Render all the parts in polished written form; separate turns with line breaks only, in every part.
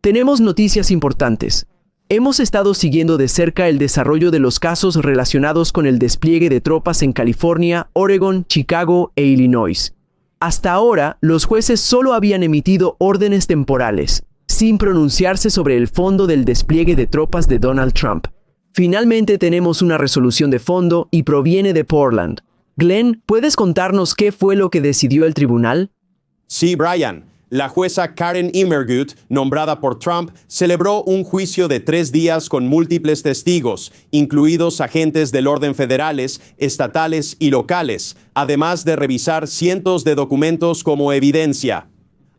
Tenemos noticias importantes. Hemos estado siguiendo de cerca el desarrollo de los casos relacionados con el despliegue de tropas en California, Oregon, Chicago e Illinois. Hasta ahora, los jueces solo habían emitido órdenes temporales, sin pronunciarse sobre el fondo del despliegue de tropas de Donald Trump. Finalmente tenemos una resolución de fondo y proviene de Portland. Glenn, ¿puedes contarnos qué fue lo que decidió el tribunal?
Sí, Brian. La jueza Karen Immergut, nombrada por Trump, celebró un juicio de 3 días con múltiples testigos, incluidos agentes del orden federales, estatales y locales, además de revisar cientos de documentos como evidencia.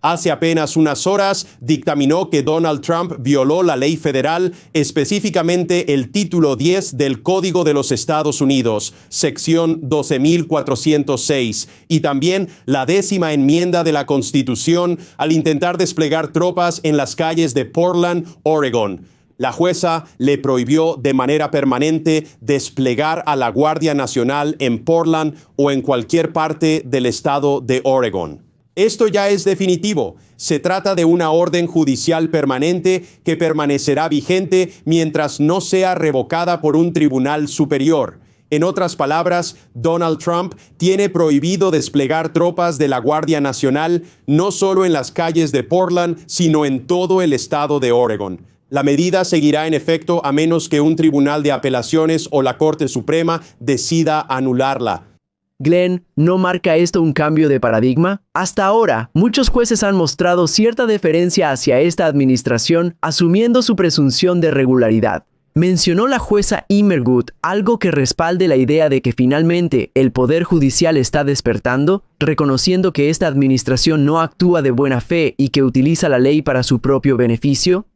Hace apenas unas horas dictaminó que Donald Trump violó la ley federal, específicamente el título 10 del Código de los Estados Unidos, sección 12.406, y también la 10ª enmienda de la Constitución al intentar desplegar tropas en las calles de Portland, Oregon. La jueza le prohibió de manera permanente desplegar a la Guardia Nacional en Portland o en cualquier parte del estado de Oregon. Esto ya es definitivo. Se trata de una orden judicial permanente que permanecerá vigente mientras no sea revocada por un tribunal superior. En otras palabras, Donald Trump tiene prohibido desplegar tropas de la Guardia Nacional no solo en las calles de Portland, sino en todo el estado de Oregon. La medida seguirá en efecto a menos que un tribunal de apelaciones o la Corte Suprema decida anularla.
Glenn, ¿no marca esto un cambio de paradigma? Hasta ahora, muchos jueces han mostrado cierta deferencia hacia esta administración, asumiendo su presunción de regularidad. ¿Mencionó la jueza Immergut algo que respalde la idea de que finalmente el Poder Judicial está despertando, reconociendo que esta administración no actúa de buena fe y que utiliza la ley para su propio beneficio?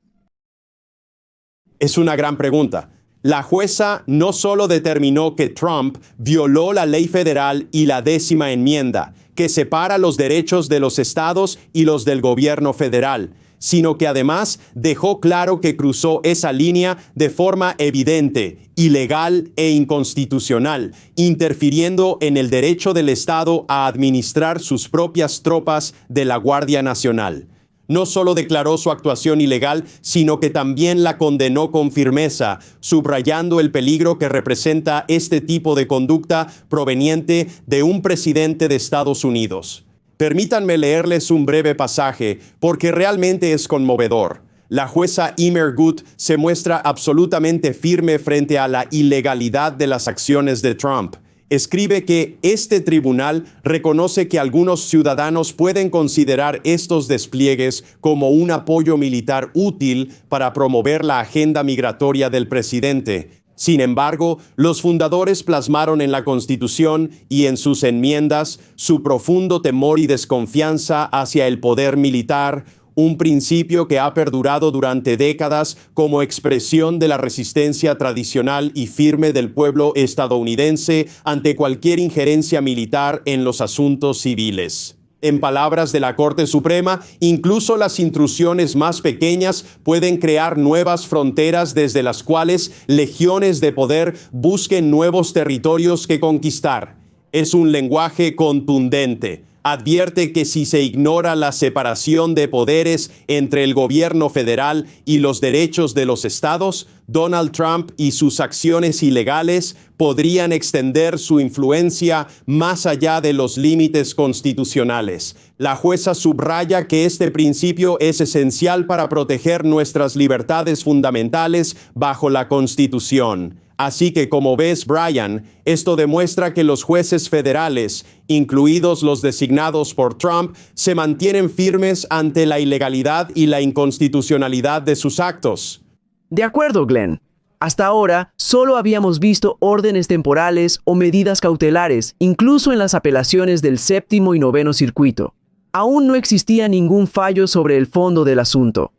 Es una gran pregunta. La jueza no solo determinó que Trump violó la ley federal y la 10ª enmienda, que separa los derechos de los estados y los del gobierno federal, sino que además dejó claro que cruzó esa línea de forma evidente, ilegal e inconstitucional, interfiriendo en el derecho del estado a administrar sus propias tropas de la Guardia Nacional. No solo declaró su actuación ilegal, sino que también la condenó con firmeza, subrayando el peligro que representa este tipo de conducta proveniente de un presidente de Estados Unidos. Permítanme leerles un breve pasaje, porque realmente es conmovedor. La jueza Immergut se muestra absolutamente firme frente a la ilegalidad de las acciones de Trump. Escribe que este tribunal reconoce que algunos ciudadanos pueden considerar estos despliegues como un apoyo militar útil para promover la agenda migratoria del presidente. Sin embargo, los fundadores plasmaron en la Constitución y en sus enmiendas su profundo temor y desconfianza hacia el poder militar, un principio que ha perdurado durante décadas como expresión de la resistencia tradicional y firme del pueblo estadounidense ante cualquier injerencia militar en los asuntos civiles. En palabras de la Corte Suprema, incluso las intrusiones más pequeñas pueden crear nuevas fronteras desde las cuales legiones de poder busquen nuevos territorios que conquistar. Es un lenguaje contundente. Advierte que si se ignora la separación de poderes entre el gobierno federal y los derechos de los estados, Donald Trump y sus acciones ilegales podrían extender su influencia más allá de los límites constitucionales. La jueza subraya que este principio es esencial para proteger nuestras libertades fundamentales bajo la Constitución. Así que, como ves, Brian, esto demuestra que los jueces federales, incluidos los designados por Trump, se mantienen firmes ante la ilegalidad y la inconstitucionalidad de sus actos.
De acuerdo, Glenn. Hasta ahora, solo habíamos visto órdenes temporales o medidas cautelares, incluso en las apelaciones del 7º y 9º circuito. Aún no existía ningún fallo sobre el fondo del asunto.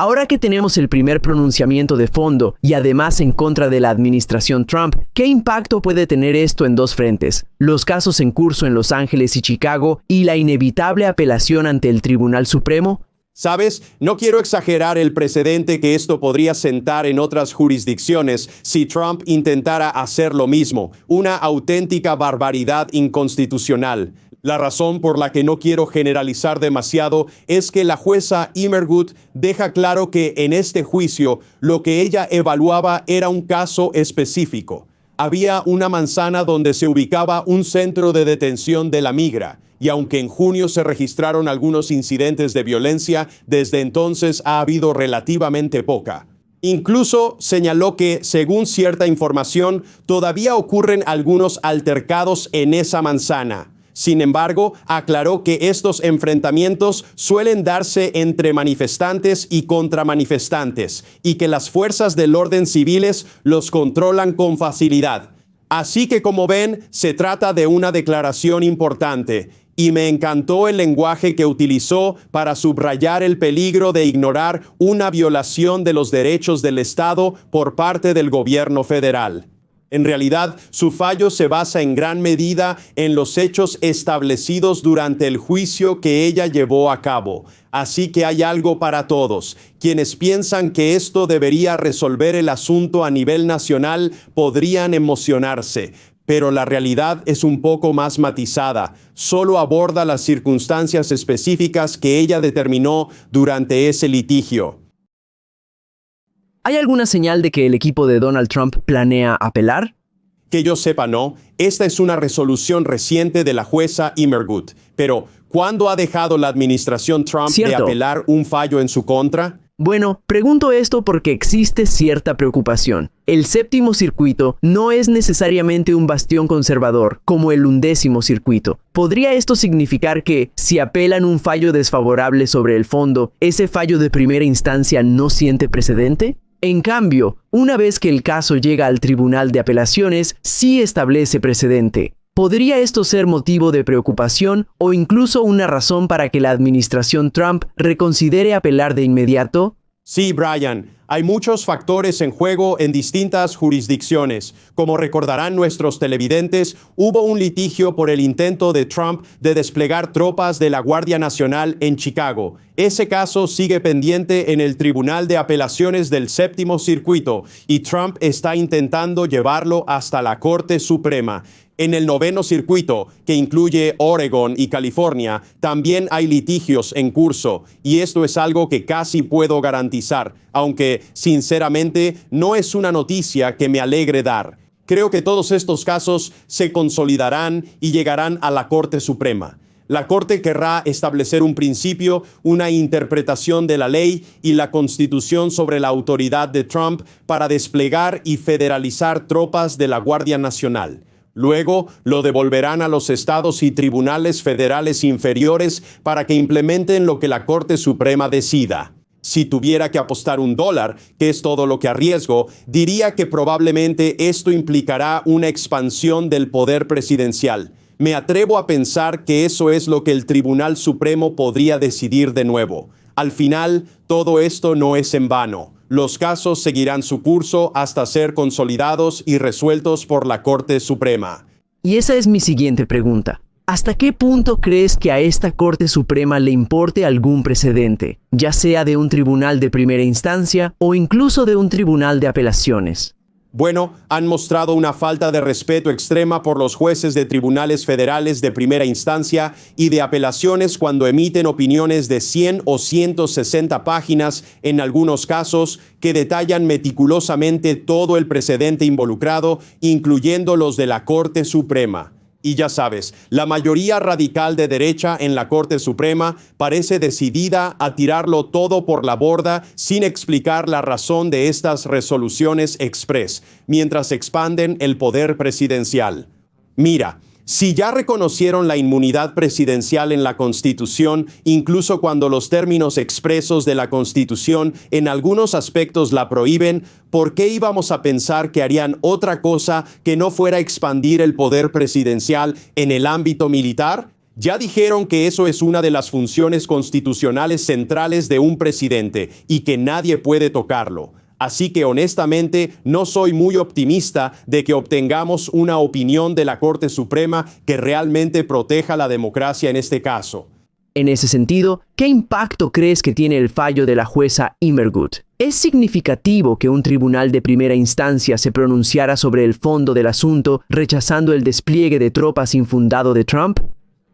Ahora que tenemos el primer pronunciamiento de fondo y además en contra de la administración Trump, ¿qué impacto puede tener esto en dos frentes? Los casos en curso en Los Ángeles y Chicago y la inevitable apelación ante el Tribunal Supremo.
¿Sabes? No quiero exagerar el precedente que esto podría sentar en otras jurisdicciones si Trump intentara hacer lo mismo, una auténtica barbaridad inconstitucional. La razón por la que no quiero generalizar demasiado es que la jueza Immergut deja claro que en este juicio lo que ella evaluaba era un caso específico. Había una manzana donde se ubicaba un centro de detención de la migra, y aunque en junio se registraron algunos incidentes de violencia, desde entonces ha habido relativamente poca. Incluso señaló que, según cierta información, todavía ocurren algunos altercados en esa manzana. Sin embargo, aclaró que estos enfrentamientos suelen darse entre manifestantes y contramanifestantes y que las fuerzas del orden civiles los controlan con facilidad. Así que, como ven, se trata de una declaración importante y me encantó el lenguaje que utilizó para subrayar el peligro de ignorar una violación de los derechos del Estado por parte del gobierno federal. En realidad, su fallo se basa en gran medida en los hechos establecidos durante el juicio que ella llevó a cabo. Así que hay algo para todos. Quienes piensan que esto debería resolver el asunto a nivel nacional podrían emocionarse. Pero la realidad es un poco más matizada. Solo aborda las circunstancias específicas que ella determinó durante ese litigio.
¿Hay alguna señal de que el equipo de Donald Trump planea apelar?
Que yo sepa, no. Esta es una resolución reciente de la jueza Immergut. Pero, ¿cuándo ha dejado la administración Trump de apelar un fallo en su contra?
Bueno, pregunto esto porque existe cierta preocupación. El séptimo circuito no es necesariamente un bastión conservador como el 11º circuito. ¿Podría esto significar que, si apelan un fallo desfavorable sobre el fondo, ese fallo de primera instancia no siente precedente? En cambio, una vez que el caso llega al Tribunal de Apelaciones, sí establece precedente. ¿Podría esto ser motivo de preocupación o incluso una razón para que la administración Trump reconsidere apelar de inmediato?
Sí, Brian. Hay muchos factores en juego en distintas jurisdicciones. Como recordarán nuestros televidentes, hubo un litigio por el intento de Trump de desplegar tropas de la Guardia Nacional en Chicago. Ese caso sigue pendiente en el Tribunal de Apelaciones del Séptimo Circuito y Trump está intentando llevarlo hasta la Corte Suprema. En el 9º circuito, que incluye Oregon y California, también hay litigios en curso, y esto es algo que casi puedo garantizar, aunque, sinceramente, no es una noticia que me alegre dar. Creo que todos estos casos se consolidarán y llegarán a la Corte Suprema. La Corte querrá establecer un principio, una interpretación de la ley y la Constitución sobre la autoridad de Trump para desplegar y federalizar tropas de la Guardia Nacional. Luego lo devolverán a los estados y tribunales federales inferiores para que implementen lo que la Corte Suprema decida. Si tuviera que apostar $1, que es todo lo que arriesgo, diría que probablemente esto implicará una expansión del poder presidencial. Me atrevo a pensar que eso es lo que el Tribunal Supremo podría decidir de nuevo. Al final, todo esto no es en vano. Los casos seguirán su curso hasta ser consolidados y resueltos por la Corte Suprema.
Y esa es mi siguiente pregunta. ¿Hasta qué punto crees que a esta Corte Suprema le importe algún precedente, ya sea de un tribunal de primera instancia o incluso de un tribunal de apelaciones?
Bueno, han mostrado una falta de respeto extrema por los jueces de tribunales federales de primera instancia y de apelaciones cuando emiten opiniones de 100 o 160 páginas en algunos casos que detallan meticulosamente todo el precedente involucrado, incluyendo los de la Corte Suprema. Y ya sabes, la mayoría radical de derecha en la Corte Suprema parece decidida a tirarlo todo por la borda sin explicar la razón de estas resoluciones express, mientras expanden el poder presidencial. Mira, si ya reconocieron la inmunidad presidencial en la Constitución, incluso cuando los términos expresos de la Constitución en algunos aspectos la prohíben, ¿por qué íbamos a pensar que harían otra cosa que no fuera expandir el poder presidencial en el ámbito militar? Ya dijeron que eso es una de las funciones constitucionales centrales de un presidente y que nadie puede tocarlo. Así que honestamente no soy muy optimista de que obtengamos una opinión de la Corte Suprema que realmente proteja la democracia en este caso.
En ese sentido, ¿qué impacto crees que tiene el fallo de la jueza Immergut? ¿Es significativo que un tribunal de primera instancia se pronunciara sobre el fondo del asunto, rechazando el despliegue de tropas infundado de Trump?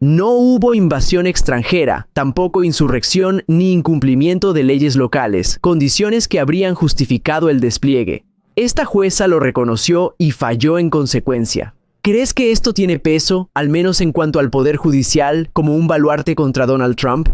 No hubo invasión extranjera, tampoco insurrección ni incumplimiento de leyes locales, condiciones que habrían justificado el despliegue. Esta jueza lo reconoció y falló en consecuencia. ¿Crees que esto tiene peso, al menos en cuanto al poder judicial, como un baluarte contra Donald Trump?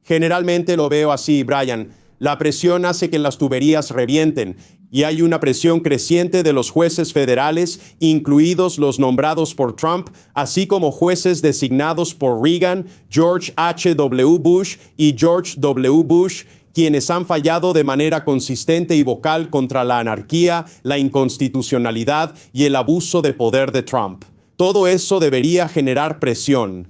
Generalmente lo veo así, Brian. La presión hace que las tuberías revienten y hay una presión creciente de los jueces federales, incluidos los nombrados por Trump, así como jueces designados por Reagan, George H.W. Bush y George W. Bush, quienes han fallado de manera consistente y vocal contra la anarquía, la inconstitucionalidad y el abuso de poder de Trump. Todo eso debería generar presión.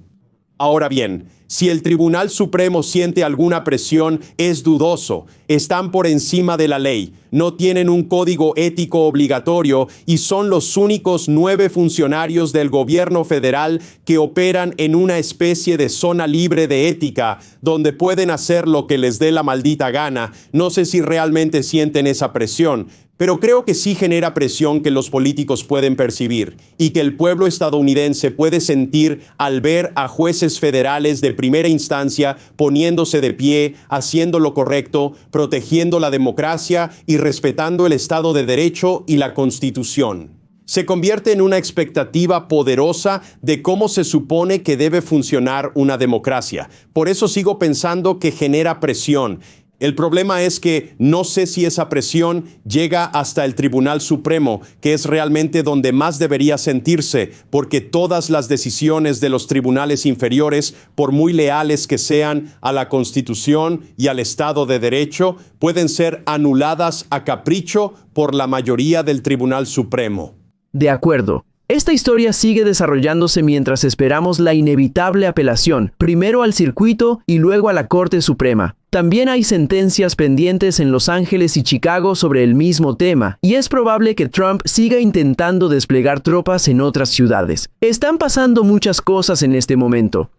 Ahora bien, si el Tribunal Supremo siente alguna presión, es dudoso. Están por encima de la ley, no tienen un código ético obligatorio y son los únicos 9 funcionarios del gobierno federal que operan en una especie de zona libre de ética, donde pueden hacer lo que les dé la maldita gana. No sé si realmente sienten esa presión, pero creo que sí genera presión que los políticos pueden percibir y que el pueblo estadounidense puede sentir al ver a jueces federales de primera instancia poniéndose de pie, haciendo lo correcto, protegiendo la democracia y respetando el Estado de Derecho y la Constitución. Se convierte en una expectativa poderosa de cómo se supone que debe funcionar una democracia. Por eso sigo pensando que genera presión. El problema es que no sé si esa presión llega hasta el Tribunal Supremo, que es realmente donde más debería sentirse, porque todas las decisiones de los tribunales inferiores, por muy leales que sean a la Constitución y al Estado de Derecho, pueden ser anuladas a capricho por la mayoría del Tribunal Supremo.
De acuerdo. Esta historia sigue desarrollándose mientras esperamos la inevitable apelación, primero al circuito y luego a la Corte Suprema. También hay sentencias pendientes en Los Ángeles y Chicago sobre el mismo tema, y es probable que Trump siga intentando desplegar tropas en otras ciudades. Están pasando muchas cosas en este momento.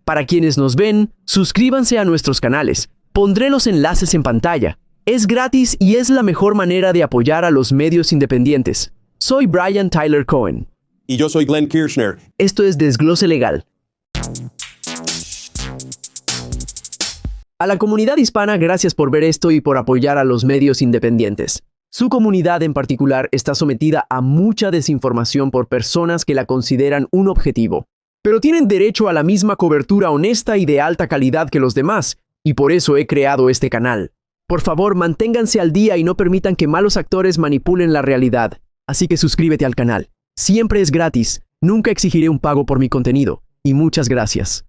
Para quienes nos ven, suscríbanse a nuestros canales. Pondré los enlaces en pantalla. Es gratis y es la mejor manera de apoyar a los medios independientes. Soy Brian Tyler Cohen.
Y yo soy Glenn Kirchner.
Esto es Desglose Legal. A la comunidad hispana, gracias por ver esto y por apoyar a los medios independientes. Su comunidad en particular está sometida a mucha desinformación por personas que la consideran un objetivo. Pero tienen derecho a la misma cobertura honesta y de alta calidad que los demás, y por eso he creado este canal. Por favor, manténganse al día y no permitan que malos actores manipulen la realidad. Así que suscríbete al canal. Siempre es gratis. Nunca exigiré un pago por mi contenido. Y muchas gracias.